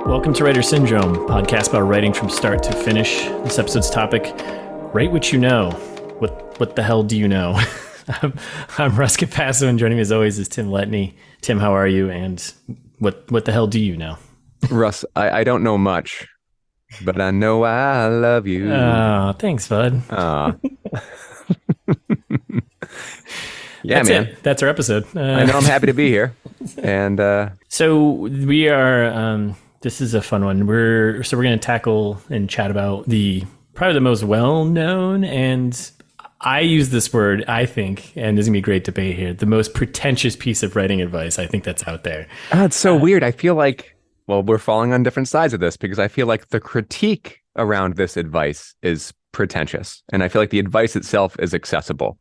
Welcome to Writer Syndrome, podcast about writing from start to finish. This episode's topic, write what you know. What the hell do you know? I'm Russ Capasso, and joining me as always is Tim Letney. Tim, how are you? And what the hell do you know? Russ, I don't know much, but I know I love you. Oh, thanks, bud. Yeah, That's man. it. That's our episode. I know I'm happy to be here. And So we are, this is a fun one. We're going to tackle and chat about probably the most well-known, and I use this word, I think, and there's going to be a great debate here, the most pretentious piece of writing advice I think that's out there. it's so weird. I feel like, well, we're falling on different sides of this because I feel like the critique around this advice is pretentious. And I feel like the advice itself is accessible.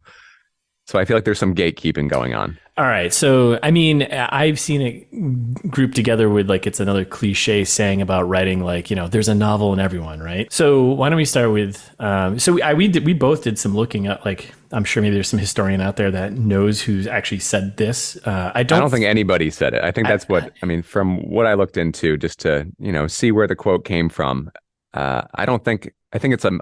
So I feel like there's some gatekeeping going on. All right. So, I mean, I've seen it grouped together with like, it's another cliche saying about writing, like, you know, there's a novel in everyone, right? So why don't we start with, we both did some looking up, like, I'm sure maybe there's some historian out there that knows who's actually said this. I don't think anybody said it. I think that's from what I looked into just to, see where the quote came from. I think it's an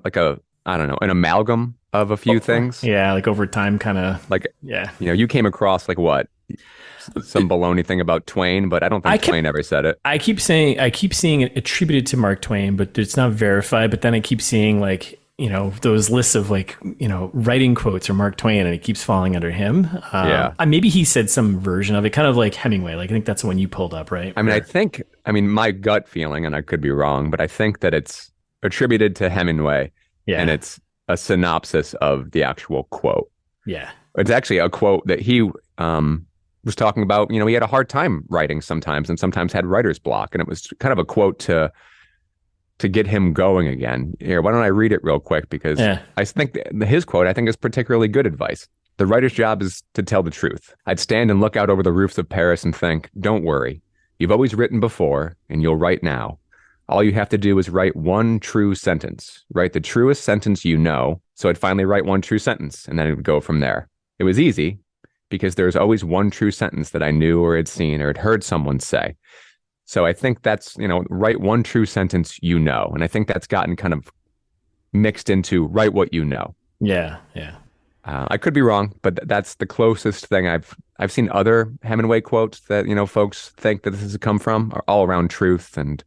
amalgam of a few things. Yeah, like over time, kind of. Like, yeah. You came across like what? Some baloney thing about Twain, but I don't think Twain ever said it. I keep seeing it attributed to Mark Twain, but it's not verified. But then I keep seeing like, those lists of like, writing quotes from Mark Twain, and it keeps falling under him. Maybe he said some version of it, kind of like Hemingway. Like, I think that's the one you pulled up, right? I mean, my gut feeling, and I could be wrong, but I think that it's attributed to Hemingway. Yeah. And it's a synopsis of the actual quote. Yeah. It's actually a quote that he was talking about. He had a hard time writing sometimes and sometimes had writer's block. And it was kind of a quote to get him going again. Here, why don't I read it real quick? Because I think his quote, I think, is particularly good advice. The writer's job is to tell the truth. I'd stand and look out over the roofs of Paris and think, don't worry. You've always written before and you'll write now. All you have to do is write one true sentence. Write the truest sentence you know. So I'd finally write one true sentence, and then it would go from there. It was easy because there's always one true sentence that I knew or had seen or had heard someone say. So I think that's, write one true sentence you know. And I think that's gotten kind of mixed into write what you know. Yeah, yeah. I could be wrong, but that's the closest thing I've seen. Other Hemingway quotes that, folks think that this has come from are all around truth, and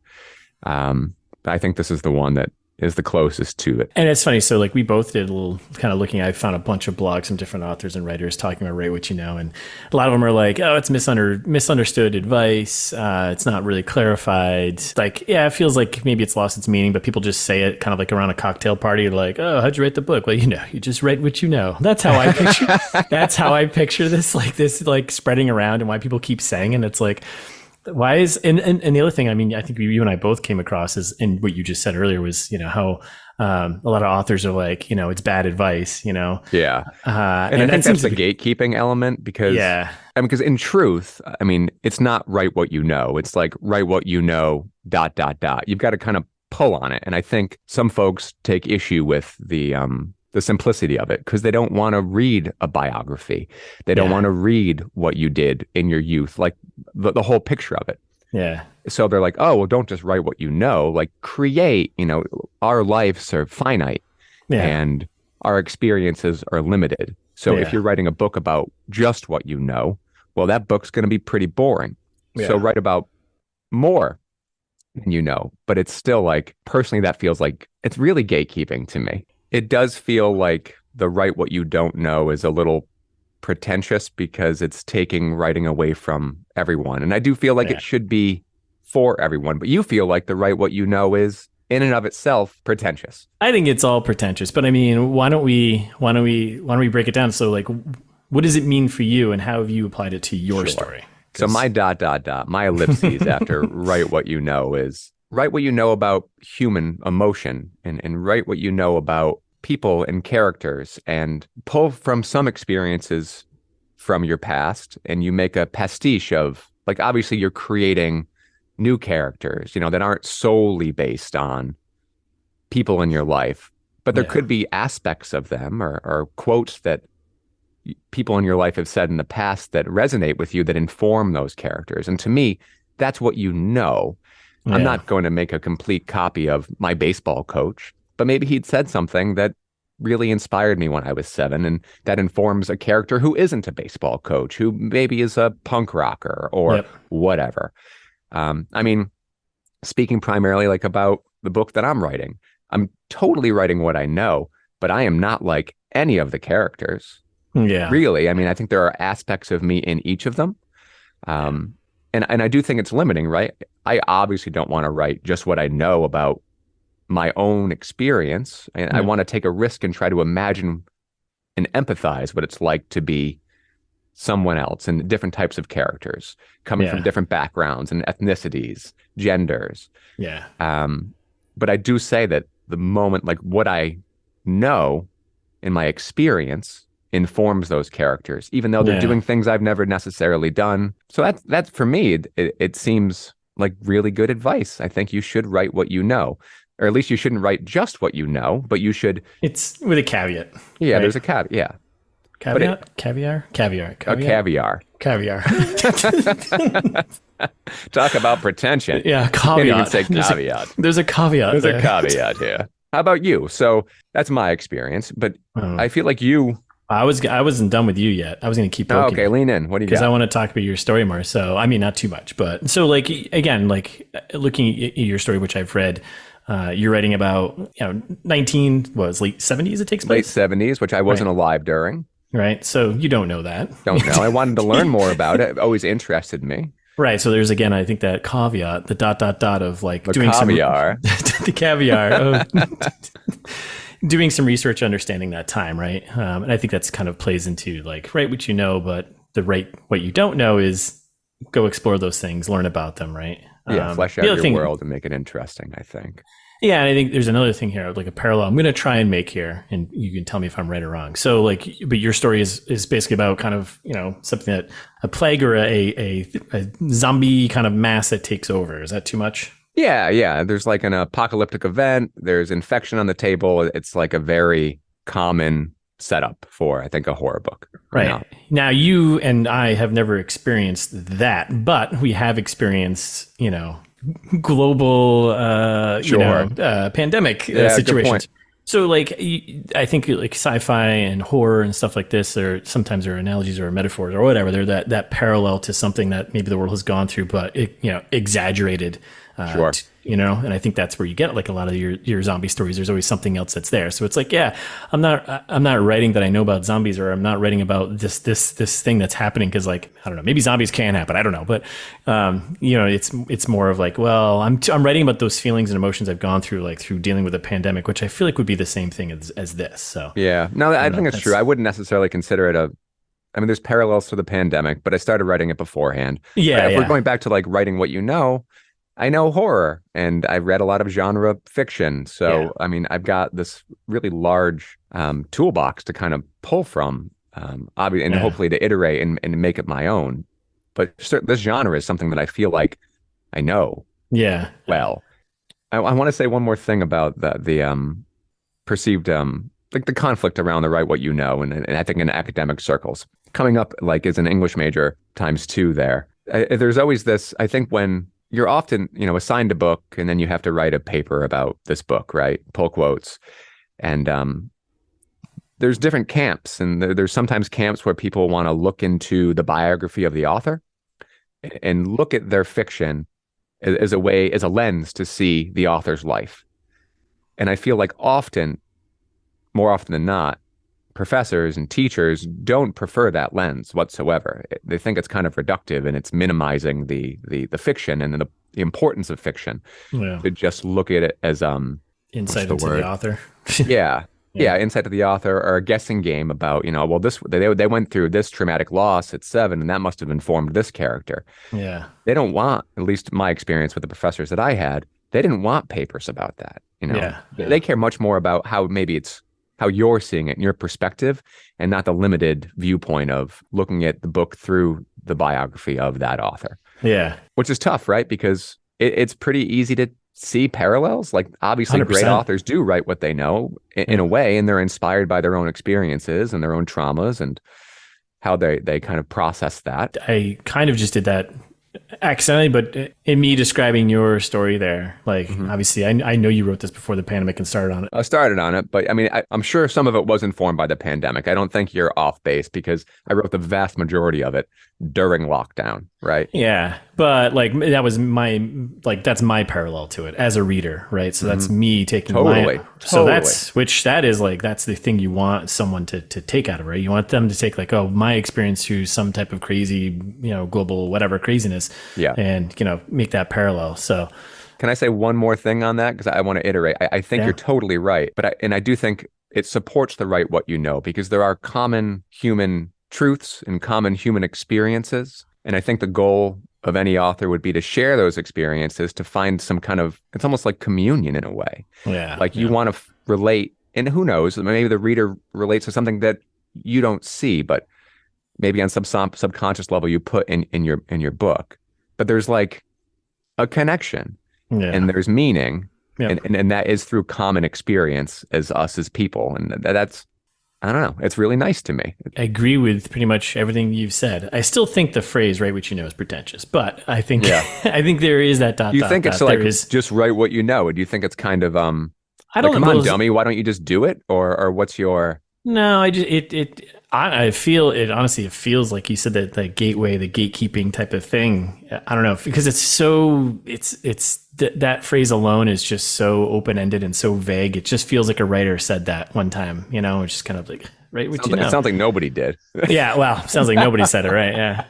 I think this is the one that is the closest to it. And it's funny. So like we both did a little kind of looking, I found a bunch of blogs from different authors and writers talking about write what you know. And a lot of them are like, oh, it's misunderstood advice. It's not really clarified. Like, yeah, it feels like maybe it's lost its meaning, but people just say it kind of like around a cocktail party. Like, oh, how'd you write the book? Well, you just write what you know. That's how I picture this like spreading around, and why people keep saying it. And it's like, why is and the other thing, I mean, I think you and I both came across is, and what you just said earlier was, how a lot of authors are like, it's bad advice, Yeah. And I think that's the gatekeeping element because, because in truth, I mean, it's not write what you know. It's like write what you know, ... You've got to kind of pull on it. And I think some folks take issue with the simplicity of it because they don't want to read a biography. They don't want to read what you did in your youth, like the whole picture of it. Yeah. So they're like, oh, well, don't just write what you know, like create, our lives are finite and our experiences are limited. So if you're writing a book about just what you know, well, that book's going to be pretty boring. Yeah. So write about more than you know, but it's still like, personally, that feels like it's really gatekeeping to me. It does feel like the write what you don't know is a little pretentious because it's taking writing away from everyone. And I do feel like it should be for everyone, but you feel like the write what you know is in and of itself pretentious. I think it's all pretentious, but I mean, why don't we break it down? So like, what does it mean for you and how have you applied it to your story? So my ... my ellipses after write what you know is write what you know about human emotion and write what you know about people and characters and pull from some experiences from your past and you make a pastiche of, like, obviously you're creating new characters, that aren't solely based on people in your life, but there could be aspects of them or quotes that people in your life have said in the past that resonate with you that inform those characters. And to me, that's what you know. I'm Yeah. not going to make a complete copy of my baseball coach, but maybe he'd said something that really inspired me when I was 7, and that informs a character who isn't a baseball coach, who maybe is a punk rocker or Yep. whatever. I mean, speaking primarily like about the book that I'm writing, I'm totally writing what I know, but I am not like any of the characters. Yeah. Really. I mean, I think there are aspects of me in each of them. And I do think it's limiting, right? I obviously don't want to write just what I know about my own experience. And I Yep. want to take a risk and try to imagine and empathize what it's like to be someone else and different types of characters coming from Yeah. different backgrounds and ethnicities, genders. Yeah. But I do say that the moment, like what I know in my experience informs those characters, even though they're Yeah. doing things I've never necessarily done. So that's for me, it seems like really good advice. I think you should write what you know, or at least you shouldn't write just what you know, but you should. It's with a caveat. Yeah, right? there's a caveat. Yeah, Caveat? Caviar? Caviar. a Caviar. caviar. Caviar. Talk about pretension. Yeah, Can't even caveat. say caveat. There's a caveat. There's there. a caveat here. How about you? So that's my experience, but Oh. I feel like you. I wasn't done with you yet. I was going to keep Oh, poking. okay, lean in. What do you Because I got? want to talk about your story more. So, I mean, not too much, but so like, again, like looking at your story, which I've read, you're writing about, 19, late 70s it takes Late place, 70s, which I wasn't alive during. right? So you don't know that. Don't know. I wanted to learn more about it. It always interested me. Right. So there's, again, I think that caveat, the ... of like The doing caviar. the caviar of doing some research, understanding that time. Right. And I think that's kind of plays into like, write what you know, but what you don't know is go explore those things, learn about them. Right. Yeah, flesh the out other your thing- world and make it interesting, I think. Yeah, and I think there's another thing here, like a parallel I'm going to try and make here, and you can tell me if I'm right or wrong. So, like, but your story is basically about kind of, something that a plague or a zombie kind of mass that takes over. Is that too much? Yeah. There's like an apocalyptic event. There's infection on the table. It's like a very common setup for, I think, a horror book. Right. Now, you and I have never experienced that, but we have experienced, global, Sure. pandemic Good situations. point. So, like, I think like sci-fi and horror and stuff like this, sometimes there are analogies or metaphors or whatever. They're that parallel to something that maybe the world has gone through, but exaggerated. Sure. And I think that's where you get like a lot of your zombie stories. There's always something else that's there. So it's like, yeah, I'm not writing that I know about zombies, or I'm not writing about this thing that's happening because, like, I don't know, maybe zombies can happen. I don't know, but it's more of like, well, I'm writing about those feelings and emotions I've gone through, like through dealing with a pandemic, which I feel like would be the same thing as this. So Yeah. No, I think it's that's- true. I wouldn't necessarily consider it I mean, there's parallels to the pandemic, but I started writing it beforehand. yeah, If we're going back to like writing what you know, I know horror and I've read a lot of genre fiction. So, Yeah. I mean, I've got this really large toolbox to kind of pull from, obviously, and Yeah. hopefully to iterate and make it my own. But this genre is something that I feel like I know yeah, well. I want to say one more thing about the perceived like the conflict around the write what you know, and I think in academic circles coming up like as an English major ×2 there. There's always this, I think, when you're often, assigned a book and then you have to write a paper about this book, right? Pull quotes. And there's different camps, and there's sometimes camps where people want to look into the biography of the author and look at their fiction as a lens to see the author's life. And I feel like more often than not, professors and teachers don't prefer that lens whatsoever. They think it's kind of reductive and it's minimizing the fiction and the importance of fiction yeah. to just look at it as Insight the into word? the author. yeah, insight to the author, or a guessing game about, well, they went through this traumatic loss at 7 and that must have informed this character. Yeah. They don't want, at least my experience with the professors that I had, they didn't want papers about that. Yeah. They care much more about how you're seeing it in your perspective and not the limited viewpoint of looking at the book through the biography of that author. Yeah. Which is tough, right? Because it's pretty easy to see parallels. Like, obviously 100%. great authors do write what they know in a way, and they're inspired by their own experiences and their own traumas and how they kind of process that. I kind of just did that accidentally, but in me describing your story there, like obviously I know you wrote this before the pandemic and started on it. I started on it, but I mean, I'm sure some of it was informed by the pandemic. I don't think you're off base because I wrote the vast majority of it during lockdown, right? Yeah, but like that was that's my parallel to it as a reader, right? So that's me taking so that is like that's the thing you want someone to take out of it, right? You want them to take like, oh, my experience through some type of crazy, global whatever craziness, and make that parallel. So can I say one more thing on that? Because I want to iterate. I think you're totally right, but I do think it supports the write what you know, because there are common human truths and common human experiences. And I think the goal of any author would be to share those experiences, to find some kind of, it's almost like communion in a way. Yeah. Like you want to relate, and who knows, maybe the reader relates to something that you don't see, but maybe on some subconscious level you put in your book. But there's like a connection and there's meaning. Yeah. And that is through common experience as us as people. And that's, I don't know, it's really nice to me. I agree with pretty much everything you've said. I still think the phrase "write what you know" is pretentious, but I think I think there is that dot. Do you think it's like just write what you know? Or do you think it's kind of I don't come on, dummy, why don't you just do it? Or what's your? No, I feel it, honestly, it feels like you said that the gateway, the gatekeeping type of thing. I don't know, because that phrase alone is just so open-ended and so vague. It just feels like a writer said that one time, it's just kind of like, right? What It sounds like nobody did. Yeah, well, sounds like nobody said it, right? Yeah.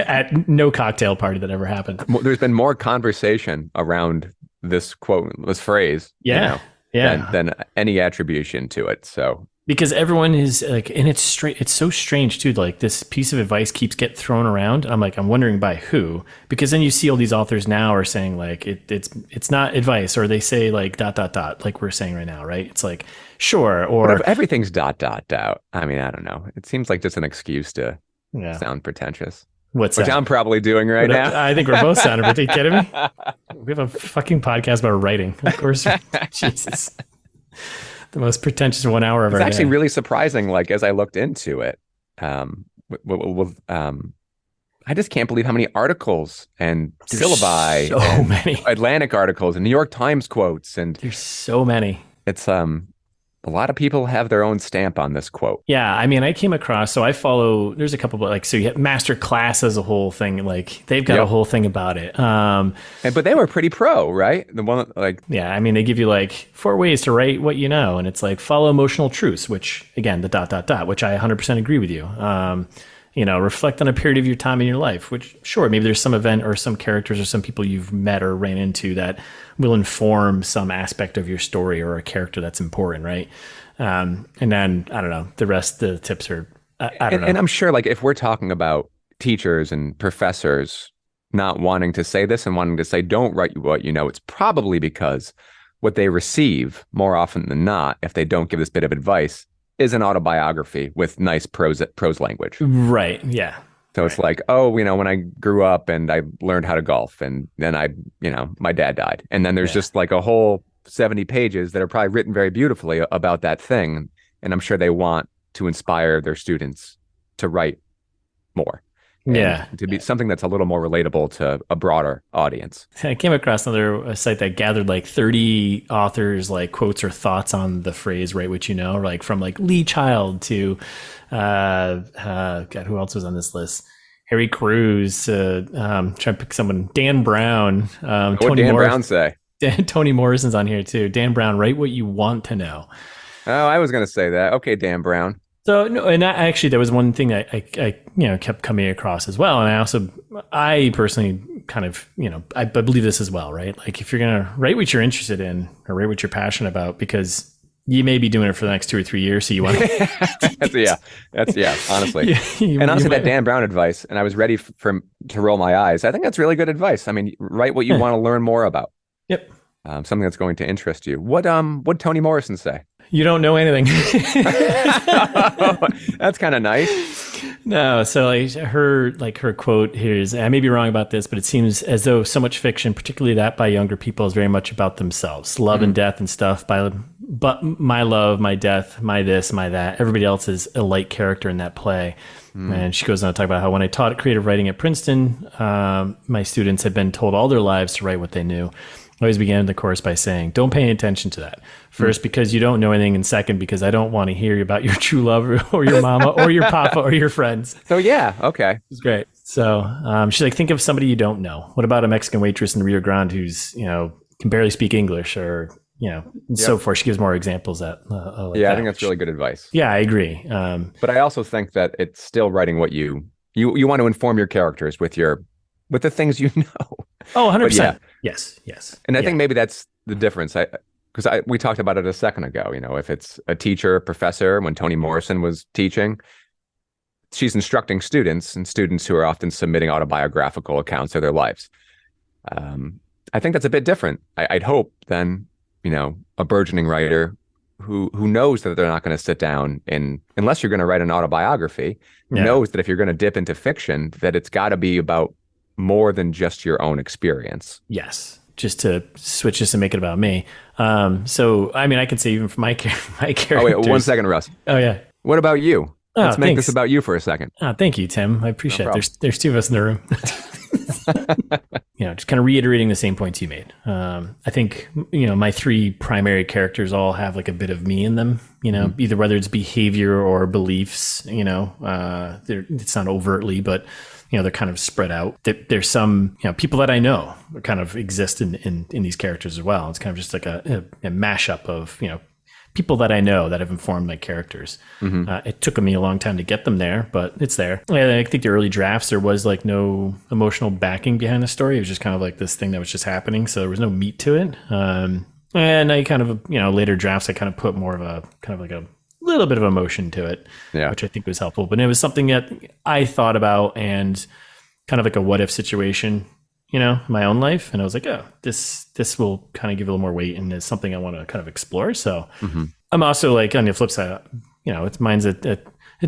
At no cocktail party that ever happened. There's been more conversation around this quote, this phrase, than any attribution to it. So. Because everyone is like, and it's so strange too. Like this piece of advice keeps getting thrown around. I'm wondering by who, because then you see all these authors now are saying like, it's not advice, or they say like ... like we're saying right now, right? It's like, sure. Or if everything's ... I mean, I don't know. It seems like just an excuse to sound pretentious. Which I'm probably doing right now. I think we're both sounding pretentious. Are you kidding me? We have a fucking podcast about writing. Of course. Jesus. The most pretentious 1 hour of our day. It's actually really surprising. Like as I looked into it, I just can't believe how many articles and syllabi, so many Atlantic articles and New York Times quotes, and there's so many. It's a lot of people have their own stamp on this quote. Yeah, I mean, I came across, so I follow, there's a couple, like, so you have Master Class as a whole thing, like, they've got a whole thing about it. But they were pretty pro, right? The one, like... Yeah, I mean, they give you, like, 4 ways to write what you know, and it's like, follow emotional truths, which, again, the ... which I 100% agree with you. Reflect on a period of your time in your life, which, sure, maybe there's some event or some characters or some people you've met or ran into that will inform some aspect of your story or a character that's important, right? And then, I don't know, the rest of the tips are, I don't know. And I'm sure, like, if we're talking about teachers and professors not wanting to say this and wanting to say, don't write what you know, it's probably because what they receive more often than not, if they don't give this bit of advice, is an autobiography with nice prose language. Right. Yeah. So it's like, oh, when I grew up and I learned how to golf, and then my dad died. And then there's just like a whole 70 pages that are probably written very beautifully about that thing. And I'm sure they want to inspire their students to write more. To be something that's a little more relatable to a broader audience. I came across another site that gathered like 30 authors, like quotes or thoughts on the phrase "write what you know," like from like Lee Child to God, who else was on this list? Harry Crews, trying to pick someone, Dan Brown, what Dan Brown say? Toni Morrison's on here too. Dan Brown, write what you want to know. Oh, I was going to say that. Okay, Dan Brown. So no, and actually, there was one thing that I kept coming across as well, and I personally kind of I believe this as well, right? Like if you're gonna write what you're interested in or write what you're passionate about, because you may be doing it for the next 2 or 3 years, so you want to. That's honestly, and honestly, that Dan Brown advice, and I was ready to roll my eyes. I think that's really good advice. I mean, write what you want to learn more about. Yep. Something that's going to interest you. What Toni Morrison say? You don't know anything. That's kind of nice. No, so her quote here is, I may be wrong about this, but it seems as though so much fiction, particularly that by younger people, is very much about themselves, love and death and stuff. But my love, my death, my this, my that. Everybody else is a light character in that play. And she goes on to talk about how when I taught creative writing at Princeton, my students had been told all their lives to write what they knew. I always began the course by saying, don't pay any attention to that. First, because you don't know anything. And second, because I don't want to hear about your true love or your mama or your papa or your friends. So yeah, okay. It's great. So she's like, think of somebody you don't know. What about a Mexican waitress in the Rio Grande who's, can barely speak English or, so forth. She gives more examples that. I think that's really good advice. Yeah, I agree. But I also think that it's still writing what you want to inform your characters with the things you know. Oh, 100%. Yeah. Yes. And I think maybe that's the difference. Because we talked about it a second ago, if it's a teacher, a professor, when Toni Morrison was teaching, she's instructing students who are often submitting autobiographical accounts of their lives. I think that's a bit different, I'd hope, than, a burgeoning writer who knows that they're not going to sit down unless you're going to write an autobiography, knows that if you're going to dip into fiction, that it's got to be about more than just your own experience. Yes. Just to switch this and make it about me. So, I mean, I can say even for my character. Oh, wait, 1 second, Russ. Oh, yeah. What about you? Let's make this about you for a second. Oh, thank you, Tim. I appreciate it. There's two of us in the room. Just kind of reiterating the same points you made. I think, my three primary characters all have like a bit of me in them, either whether it's behavior or beliefs, it's not overtly, but they're kind of spread out. There's some, people that I know kind of exist in these characters as well. It's kind of just like a mashup of, people that I know that have informed my characters. It took me a long time to get them there, but it's there. I think the early drafts, there was like no emotional backing behind the story. It was just kind of like this thing that was just happening. So there was no meat to it. And I kind of, later drafts, I kind of put more of a kind of like a little bit of emotion to it, which I think was helpful. But it was something that I thought about and kind of like a what if situation, in my own life. And I was like, oh, this will kind of give a little more weight and is something I want to kind of explore. So I'm also like on the flip side, mine's a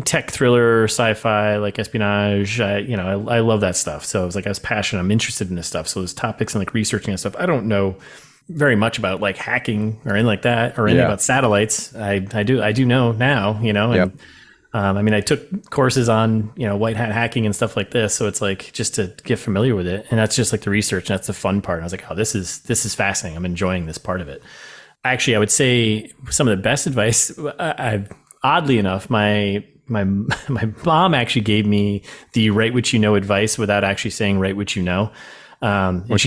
tech thriller, sci-fi, like espionage. I love that stuff. So I was passionate. I'm interested in this stuff. So those topics and like researching and stuff, I don't know very much about like hacking or anything like that or anything about satellites. I do know now, and I took courses on, white hat hacking and stuff like this. So it's like just to get familiar with it. And that's just like the research. And that's the fun part. And I was like, oh, this is fascinating. I'm enjoying this part of it. Actually, I would say some of the best advice, oddly enough, my mom actually gave me the write what you know advice without actually saying write what you know. And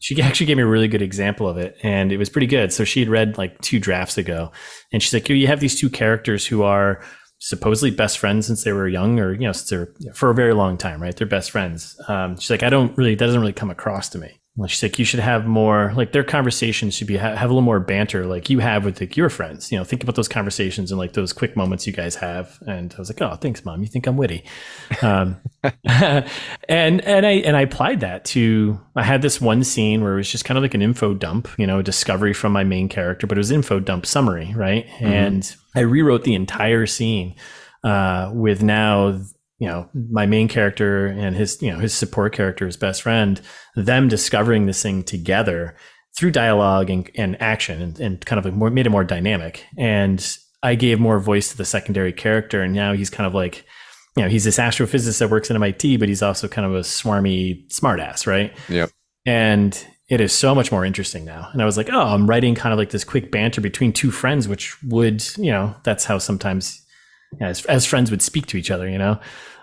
she actually gave me a really good example of it, and it was pretty good. So she had read like 2 drafts ago, and she's like, you have these 2 characters who are supposedly best friends since they were young, or since they're for a very long time, right? They're best friends. She's like, that doesn't really come across to me. Well, she's like, you should have more, like their conversations should be have a little more banter, like you have with like your friends. Think about those conversations and like those quick moments you guys have. And I was like, oh, thanks, Mom. You think I'm witty? And I applied that to. I had this one scene where it was just kind of like an info dump, a discovery from my main character, but it was info dump summary, right? And I rewrote the entire scene with now. My main character and his support character, his best friend, them discovering this thing together through dialogue and action and kind of made it more dynamic. And I gave more voice to the secondary character. And now he's kind of like, he's this astrophysicist that works at MIT, but he's also kind of a smarmy smartass, right? Yep. And it is so much more interesting now. And I was like, oh, I'm writing kind of like this quick banter between 2 friends, which would, that's how sometimes as friends would speak to each other,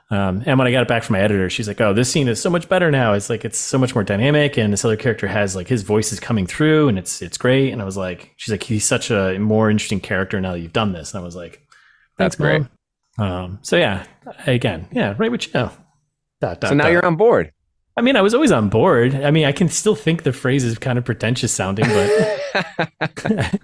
and when I got it back from my editor, she's like, oh, this scene is so much better now. It's like, it's so much more dynamic. And this other character has like his voice is coming through and it's great. And I was like, she's like, he's such a more interesting character now that you've done this. And I was like, that's great. So yeah, again, right what you know. So now you're on board. I mean, I was always on board. I mean, I can still think the phrase is kind of pretentious sounding, but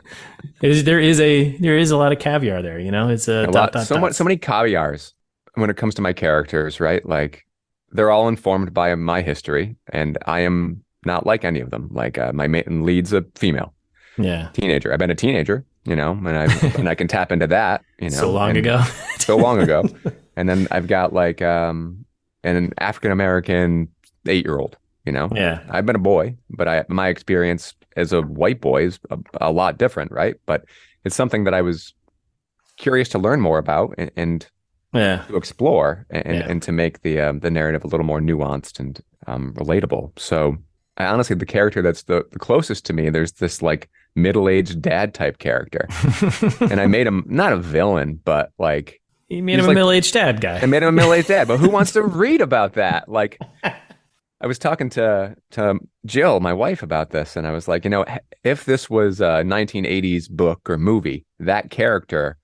there is a lot of caviar there, It's a lot, so many caviars when it comes to my characters, right? Like they're all informed by my history, and I am not like any of them. Like my main lead's a female, teenager. I've been a teenager, and I can tap into that, so long ago. And then I've got like an African American 8-year-old, you know. Yeah. I've been a boy, but my experience as a white boy is a lot different, right? But it's something that I was curious to learn more about and Yeah. to explore Yeah. and to make the narrative a little more nuanced and relatable. So I honestly, the character that's the closest to me, there's this like middle-aged dad type character, and I made him not a villain, but like You made he's him a like, middle-aged dad guy. I made him a middle-aged dad. But who wants to read about that? Like, I was talking to Jill, my wife, about this, and I was like, if this was a 1980s book or movie, that character,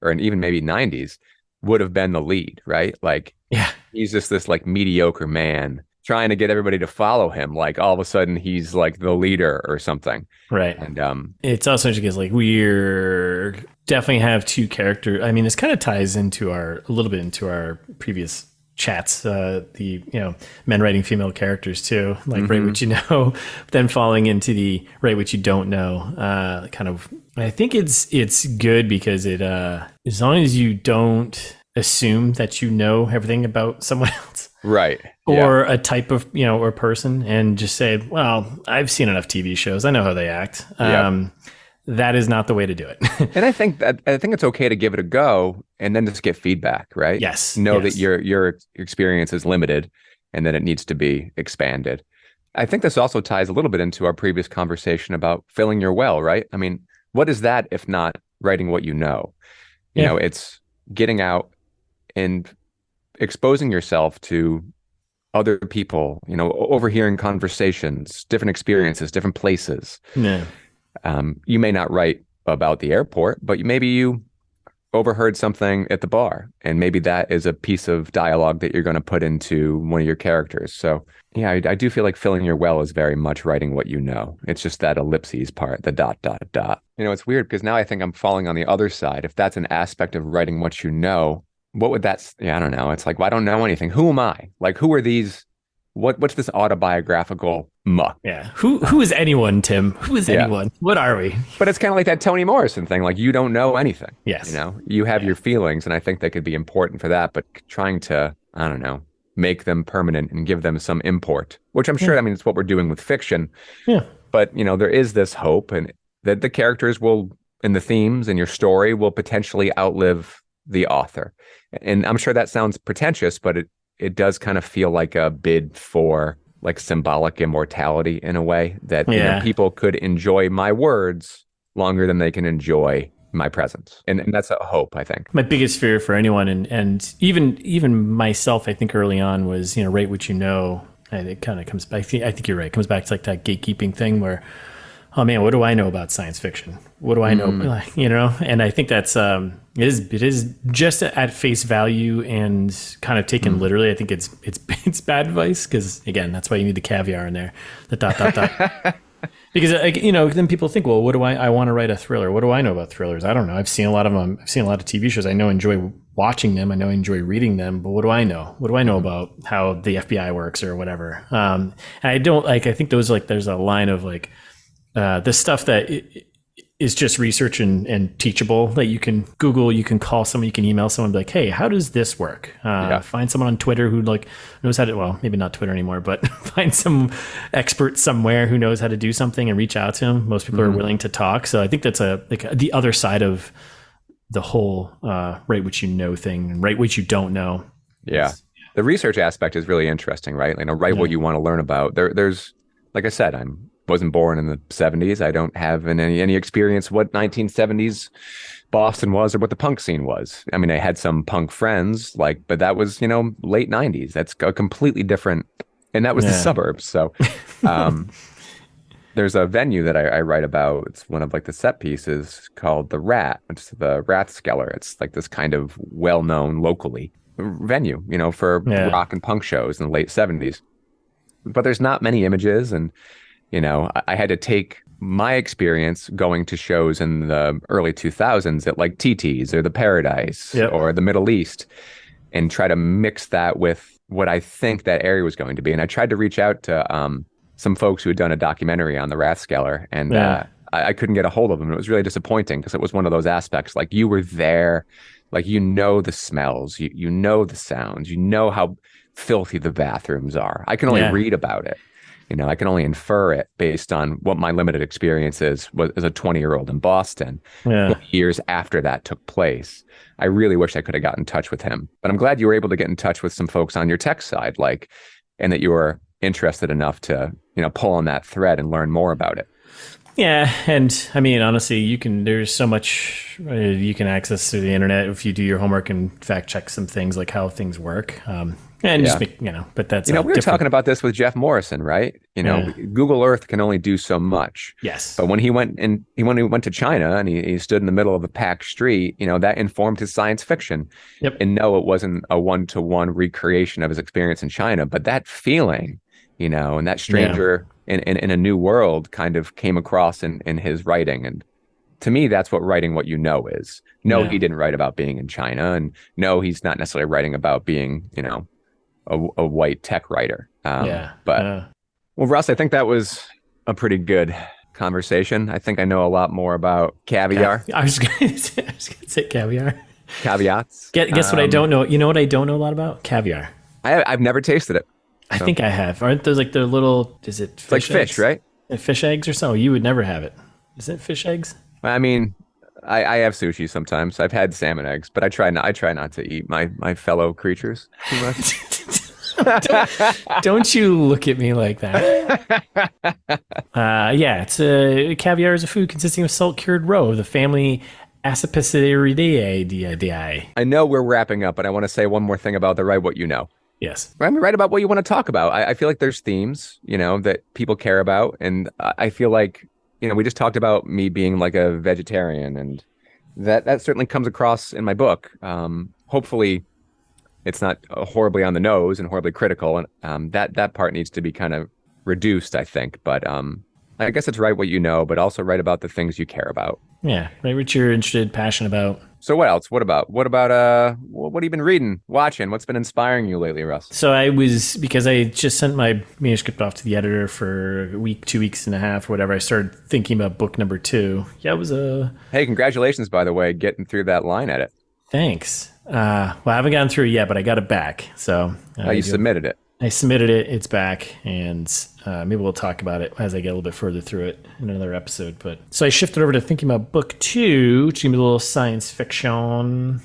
or even maybe 90s, would have been the lead, right? Like, Yeah. he's just this like mediocre man trying to get everybody to follow him. Like all of a sudden he's like the leader or something. Right. And It's also interesting because like we're definitely have two characters. I mean, this kind of ties into a little bit into our previous chats, the men writing female characters too, like write what you know, then falling into the write what you don't know, kind of. I think it's good because it as long as you don't assume that you know everything about someone else, right, or a type of or person, and just say, well, I've seen enough TV shows, I know how they act. That is not the way to do it. And I think it's okay to give it a go and then just get feedback, right? Yes. Know that your experience is limited and that it needs to be expanded. I think this also ties a little bit into our previous conversation about filling your well, right? I mean, what is that if not writing what you know? You know, it's getting out and exposing yourself to other people, overhearing conversations, different experiences, different places. Yeah. You may not write about the airport, but maybe you overheard something at the bar, and maybe that is a piece of dialogue that you're going to put into one of your characters. So yeah, I do feel like filling your well is very much writing what you know. It's just that ellipses part, the ... It's weird because now I think I'm falling on the other side. If that's an aspect of writing what you know, what would that? Yeah, I don't know. It's like, well, I don't know anything. Who am I? Like, who are these? What's this autobiographical muck? Yeah. Who is anyone, Tim? Who is anyone? What are we? But it's kind of like that Toni Morrison thing. Like, you don't know anything. Yes. You have your feelings, and I think they could be important for that. But trying to, I don't know, make them permanent and give them some import, which I'm sure, I mean, it's what we're doing with fiction. Yeah. But, there is this hope, and that the characters will, and the themes in your story will potentially outlive the author. And I'm sure that sounds pretentious, but it does kind of feel like a bid for like symbolic immortality in a way that people could enjoy my words longer than they can enjoy my presence. And that's a hope, I think. My biggest fear for anyone, and even myself, I think early on was, write what you know. And it kind of comes back. I think you're right. It comes back to like that gatekeeping thing where, oh man, what do I know about science fiction? What do I know? And I think that's it is just at face value and kind of taken literally. I think it's bad advice because again, that's why you need the caviar in there, the ... Because then people think, well, what do I want to write a thriller? What do I know about thrillers? I don't know. I've seen a lot of them. I've seen a lot of TV shows. I enjoy watching them. I enjoy reading them. But what do I know? What do I know about how the FBI works or whatever? And I don't I think those there's a line of the stuff that is just research and teachable that you can Google, you can call someone, you can email someone, be like, hey, how does this work? Find someone on Twitter who knows how to, well, maybe not Twitter anymore, but find some expert somewhere who knows how to do something and reach out to them. Most people are willing to talk. So I think that's the other side of the whole write what you know thing and write what you don't know. Yeah. The research aspect is really interesting, right? Write what you want to learn about. There's, like I said, wasn't born in the 70s. I don't have any experience what 1970s Boston was or what the punk scene was. I mean, I had some punk friends, but that was, late 90s. That's a completely different, and that was the suburbs. So there's a venue that I write about. It's one of the set pieces called The Rat. It's the Rathskeller. It's this kind of well-known locally venue, for rock and punk shows in the late 70s. But there's not many images, and I had to take my experience going to shows in the early 2000s at TT's or the Paradise or the Middle East and try to mix that with what I think that area was going to be. And I tried to reach out to some folks who had done a documentary on the Rathskeller, and I couldn't get a hold of him. It was really disappointing because it was one of those aspects. Like you were there, like you know the smells, you know the sounds, you know how filthy the bathrooms are. I can only read about it. I can only infer it based on what my limited experience is as a 20-year-old in Boston. Years after that took place. I really wish I could have gotten in touch with him. But I'm glad you were able to get in touch with some folks on your tech side, and that you were interested enough to, pull on that thread and learn more about it. Yeah, and I mean, honestly, there's so much you can access through the internet if you do your homework and fact check some things like how things work. Just make, but that's we were talking about this with Jeff Morrison, right? Google Earth can only do so much. Yes. But when he went to China and he stood in the middle of a packed street, that informed his science fiction. Yep. And no, it wasn't a one-to-one recreation of his experience in China, but that feeling, and that stranger in a new world kind of came across in his writing. And to me, that's what writing what you know is. No, he didn't write about being in China, and no, he's not necessarily writing about being, a white tech writer. Well, Russ, I think that was a pretty good conversation. I think I know a lot more about caviar. I was going to say caviar. Caveats. Guess what I don't know? You know what I don't know a lot about? Caviar. I've never tasted it. I think I have. Aren't those like the little, is it fish like fish, eggs? Right? Fish eggs or so? You would never have it. Is it fish eggs? I mean, I have sushi sometimes. I've had salmon eggs, but I try not to eat my fellow creatures too much. Don't you look at me like that. Caviar is a food consisting of salt-cured roe of the family Acipiceridae. I know we're wrapping up, but I want to say one more thing about the Write What You Know. Yes. I mean, write about what you want to talk about. I feel like there's themes, that people care about. And I feel like, we just talked about me being like a vegetarian, and that certainly comes across in my book. Hopefully it's not horribly on the nose and horribly critical. And that part needs to be kind of reduced, I think. But I guess it's write what you know, but also write about the things you care about. Yeah. Write what you're interested, passionate about. So what else? What about what have you been reading, watching? What's been inspiring you lately, Russ? So because I just sent my manuscript off to the editor for a week, 2 weeks and a half or whatever, I started thinking about book number 2. Yeah, it was Hey, congratulations, by the way, getting through that line edit. Thanks. Well, I haven't gotten through it yet, but I got it back. So you submitted it. I submitted it. It's back, and maybe we'll talk about it as I get a little bit further through it in another episode. But so I shifted over to thinking about book 2, which is gonna be a little science fiction,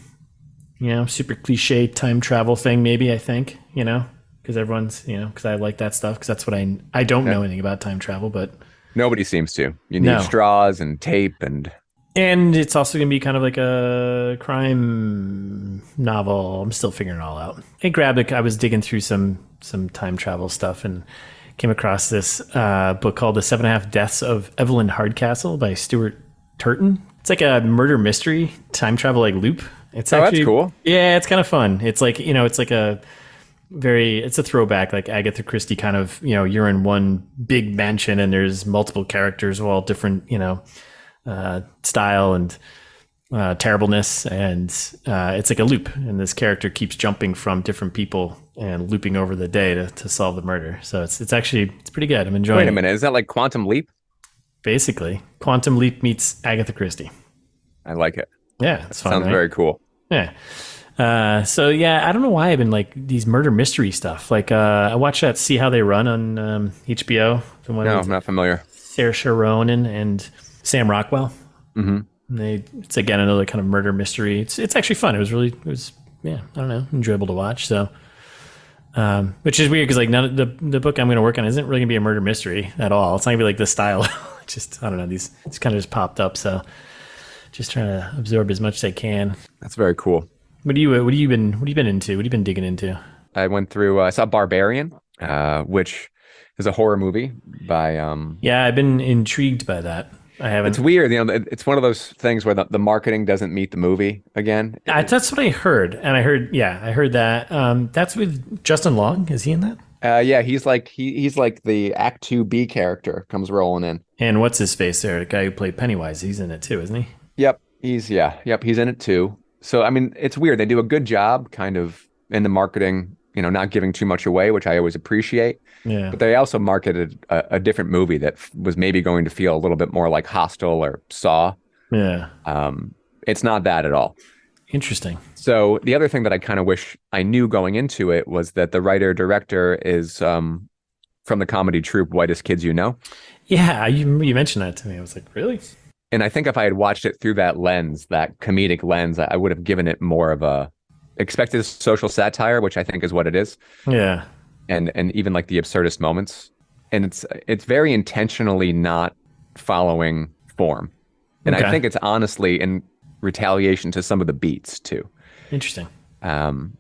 super cliche time travel thing. Maybe I think, because everyone's, because I like that stuff. Because that's what I don't know anything about time travel, but nobody seems to. You need straws and tape and it's also going to be kind of like a crime novel. I'm still figuring it all out. I was digging through some time travel stuff and came across this book called The 7.5 Deaths of Evelyn Hardcastle by Stuart Turton. It's like a murder mystery time travel loop. It's actually, that's cool. Yeah, it's kind of fun. It's like, it's like it's a throwback, like Agatha Christie kind of, you're in one big mansion and there's multiple characters who all different, style and terribleness, and it's like a loop, and this character keeps jumping from different people and looping over the day to solve the murder. So it's pretty good. I'm enjoying it. Wait a minute, is that like Quantum Leap? Basically, Quantum Leap meets Agatha Christie. I like it. Yeah, it's fun. Sounds very cool. Yeah. I don't know why I've been like these murder mystery stuff. Like I watched that See How They Run on HBO. The one I'm not familiar. Saoirse Ronan and Sam Rockwell. Mm-hmm. It's again another kind of murder mystery. It's actually fun. It was I don't know, enjoyable to watch. So, which is weird because like none of the book I'm going to work on isn't really going to be a murder mystery at all. It's not going to be like this style. Just I don't know, it's kind of just popped up. So, just trying to absorb as much as I can. That's very cool. What have you been into? What have you been digging into? I went through. I saw Barbarian, which is a horror movie by. Yeah, I've been intrigued by that. I haven't. It's weird, it's one of those things where the marketing doesn't meet the movie again. That's what I heard, and I heard that. That's with Justin Long. Is he in that? Yeah, he's like the Act 2B character comes rolling in. And what's his face there? The guy who played Pennywise. He's in it too, isn't he? Yep, he's in it too. So I mean, it's weird. They do a good job, kind of in the marketing not giving too much away, which I always appreciate. Yeah. But they also marketed a different movie that was maybe going to feel a little bit more like Hostel or Saw. Yeah. It's not that at all. Interesting. So the other thing that I kind of wish I knew going into it was that the writer-director is from the comedy troupe Whitest Kids You Know. Yeah, you mentioned that to me. I was like, really? And I think if I had watched it through that lens, that comedic lens, I would have given it more of a expected social satire, which I think is what it is. Yeah. And even like the absurdist moments. And it's very intentionally not following form. And Okay. I think it's honestly in retaliation to some of the beats too. Interesting. And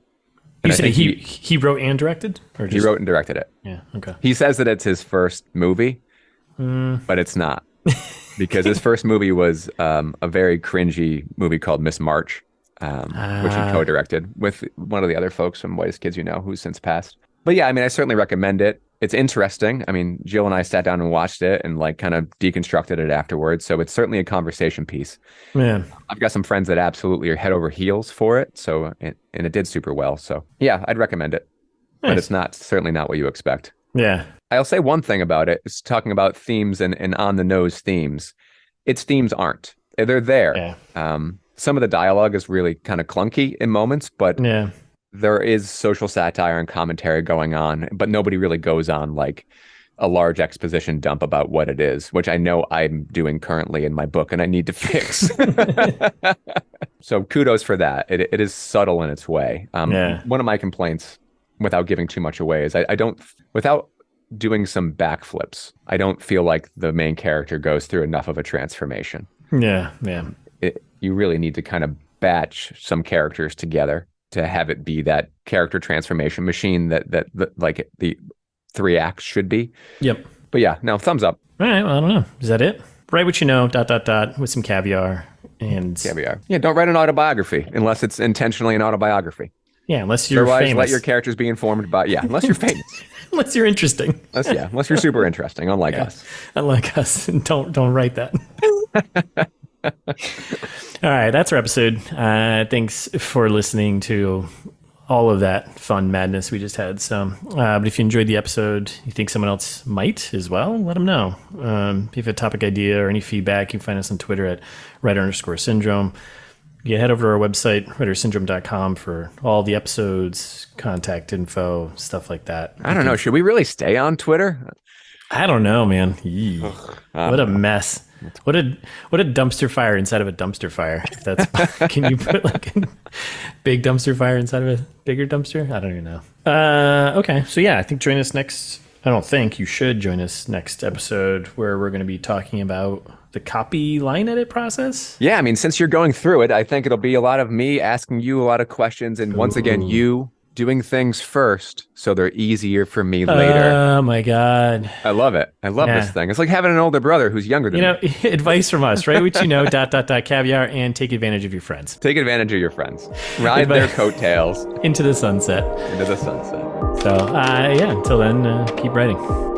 You I said think he wrote and directed? Or he wrote and directed it. Yeah, okay. He says that it's his first movie, but it's not. Because his first movie was a very cringy movie called Miss March, which he co-directed with one of the other folks from Whitest Kids You Know, who's since passed. But yeah, I mean, I certainly recommend it. It's interesting. I mean, Jill and I sat down and watched it and like kind of deconstructed it afterwards. So it's certainly a conversation piece. Man. I've got some friends that absolutely are head over heels for it. So, and it did super well. So yeah, I'd recommend it. Nice. But it's certainly not what you expect. Yeah. I'll say one thing about it. It's talking about themes and on the nose themes. Its themes aren't. They're there. Yeah. Some of the dialogue is really kind of clunky in moments, but Yeah. there is social satire and commentary going on, but nobody really goes on like a large exposition dump about what it is, which I know I'm doing currently in my book and I need to fix. So kudos for that. It is subtle in its way. Yeah. One of my complaints, without giving too much away, is I don't, without doing some backflips, I don't feel like the main character goes through enough of a transformation. Yeah. Yeah. You really need to kind of batch some characters together to have it be that character transformation machine that like the 3 acts should be. Yep. But yeah, no, thumbs up. All right. Well, I don't know. Is that it? Write what you know, ... with some caviar and Caviar. Yeah, don't write an autobiography unless it's intentionally an autobiography. yeah, unless you're Otherwise, famous. let your characters be informed by, unless you're famous. Unless you're interesting. Unless you're super interesting, unlike us. Unlike us. Don't write that. All right, that's our episode. Thanks for listening to all of that fun madness we just had. So, but if you enjoyed the episode, you think someone else might as well, let them know. If you have a topic idea or any feedback, you can find us on Twitter at writer_syndrome. You head over to our website, writersyndrome.com, for all the episodes, contact info, stuff like that. I don't know. Should we really stay on Twitter? I don't know, man. What a mess. What a dumpster fire inside of a dumpster fire. That's can you put like a big dumpster fire inside of a bigger dumpster? I don't even know. Okay, so yeah, I think join us next. I don't think you should join us next episode where we're going to be talking about the copy line edit process. Yeah, I mean, since you're going through it, I think it'll be a lot of me asking you a lot of questions, and once again, you doing things first so they're easier for me later. Oh my God. I love it. I love this thing. It's like having an older brother who's younger than me. Advice from us, right? Which caviar, and take advantage of your friends. Take advantage of your friends. Ride their coattails. Into the sunset. Into the sunset. So, until then, keep writing.